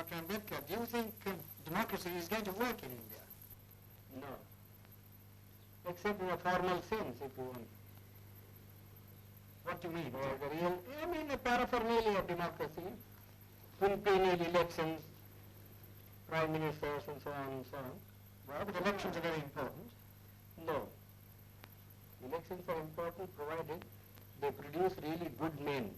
Dr. Ambedkar, do you think democracy is going to work in India? No. Except in a formal sense, if you want. What do you mean? I mean a paraphernalia of democracy, quinquennial elections, prime ministers and so on and so on. Well, but elections are very important. No. Elections are important provided they produce really good men.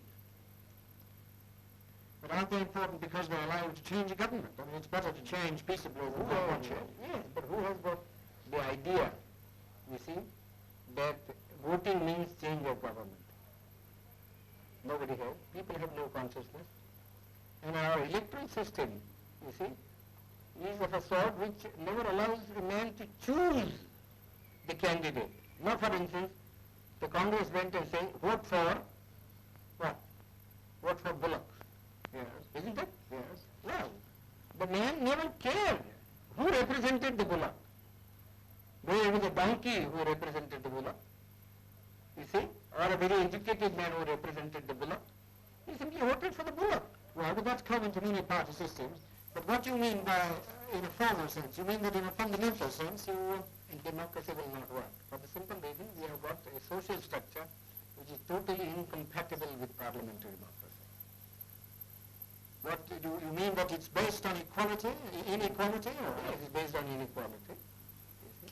But aren't they important because they allow you to change a government? I mean, it's better to change peaceably than not watch it. Yes, but who has got the idea, you see, that voting means change of government? Nobody has. People have no consciousness. And our electoral system, you see, is of a sort which never allows a man to choose the candidate. Now, for instance, the Congress went and said, vote for what? Vote for Bullock. Yes. Isn't it? Yes. Well, the man never cared who represented the Bullock. Whether it was a donkey who represented the Bullock, you see, or a very educated man who represented the Bullock. He simply voted for the Bullock. Well, but that's common to many party systems. But what do you mean by, in a formal sense? You mean that in a fundamental sense, And democracy will not work. For the simple reason we have got a social structure which is totally incompatible with parliamentary democracy. What do you mean that it's based on equality, inequality, or It is based on inequality. You see.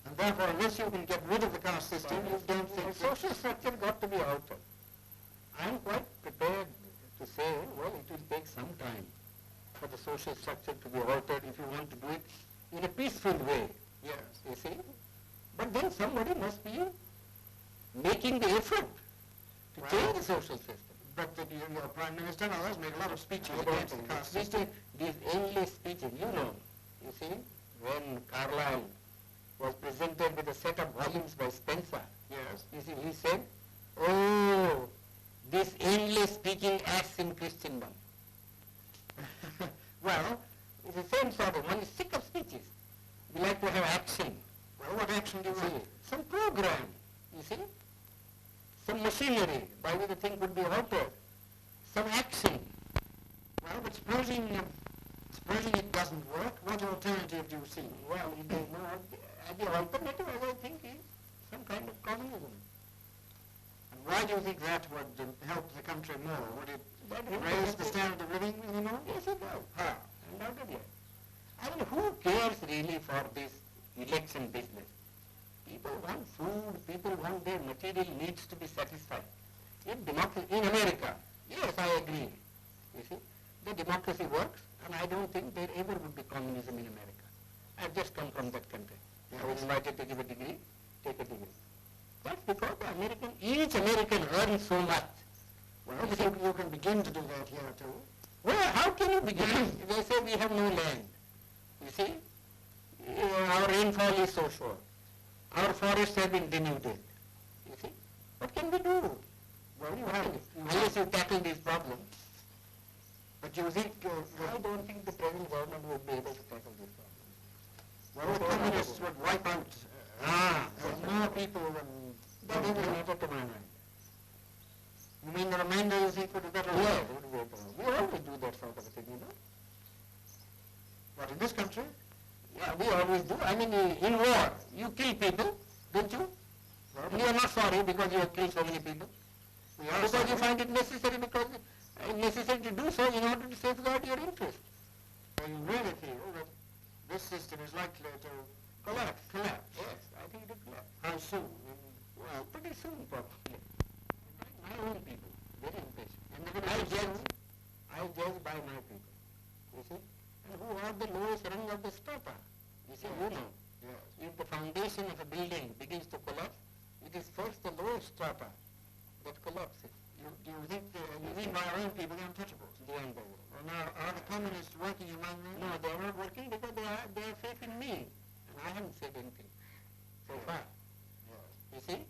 and therefore, unless you can get rid of the caste system, you don't The think social structure got to be altered. I am quite prepared to say, well, it will take some time for the social structure to be altered if you want to do it in a peaceful way. Yes. You see? But then somebody must be making the effort to change the social system. But your Prime Minister and others make a lot of speeches About against the caste system. these endless speeches, you see, when Carlyle was presented with a set of volumes by Spencer, Yes. you see, he said, oh, this endless speaking acts in Christendom. Well, It's the same sort of, one is sick of speeches. We like to have action. well, what action do you See, want? some program, you see, some machinery by which the thing could be altered, some action. Well, but supposing it doesn't work, what alternative do you see? Well, it is not, the alternative, as I think, is some kind of communism. And why do you think that would help the country more? Would it That helps raise the the standard of living anymore? Yes, it does. How? Undoubtedly. I mean, who cares really for this election business? People want food, people want their material needs to be satisfied. If democracy, in America, yes, I agree. You see, the democracy works, and I don't think there ever would be communism in America. I've just come from that country. I was invited to give a degree, take a degree. That's because each American earns so much. Well, but you can begin to do that here too. Well, how can you begin? They say we have no land. You see, our rainfall is so short. Our forests have been denuded. You see, what can we do? Well, you have. Unless you tackle these problems. But you think, I don't think the present government would be able to tackle these problems. well, the communists would wipe out more people than... That doesn't matter to my mind. You mean the remainder you think would be better? Yes, it would be better. We always do that sort of a thing, you know. What, in this country? Yeah, we always do. I mean, in war, you kill people, don't you? Well, And you are not sorry because you have killed so many people. we are Because you sorry. find it necessary because necessary to do so in order to safeguard your interest. So you really feel that this system is likely to collapse? Collapse. Yes, I think it will collapse. How soon? Well, pretty soon probably. My own people, very impatient. And I judge by my people, you see. And who are the lowest rung of the strata? You see, you know. Yes. If the foundation of a building begins to collapse, it is first the lowest strata that collapses. Do you think, you mean by our own people, the untouchables? The unbelievable. Well, now, are the communists working among them? No, they are not working because they have faith in me. And I haven't said anything so far. Yes. You see?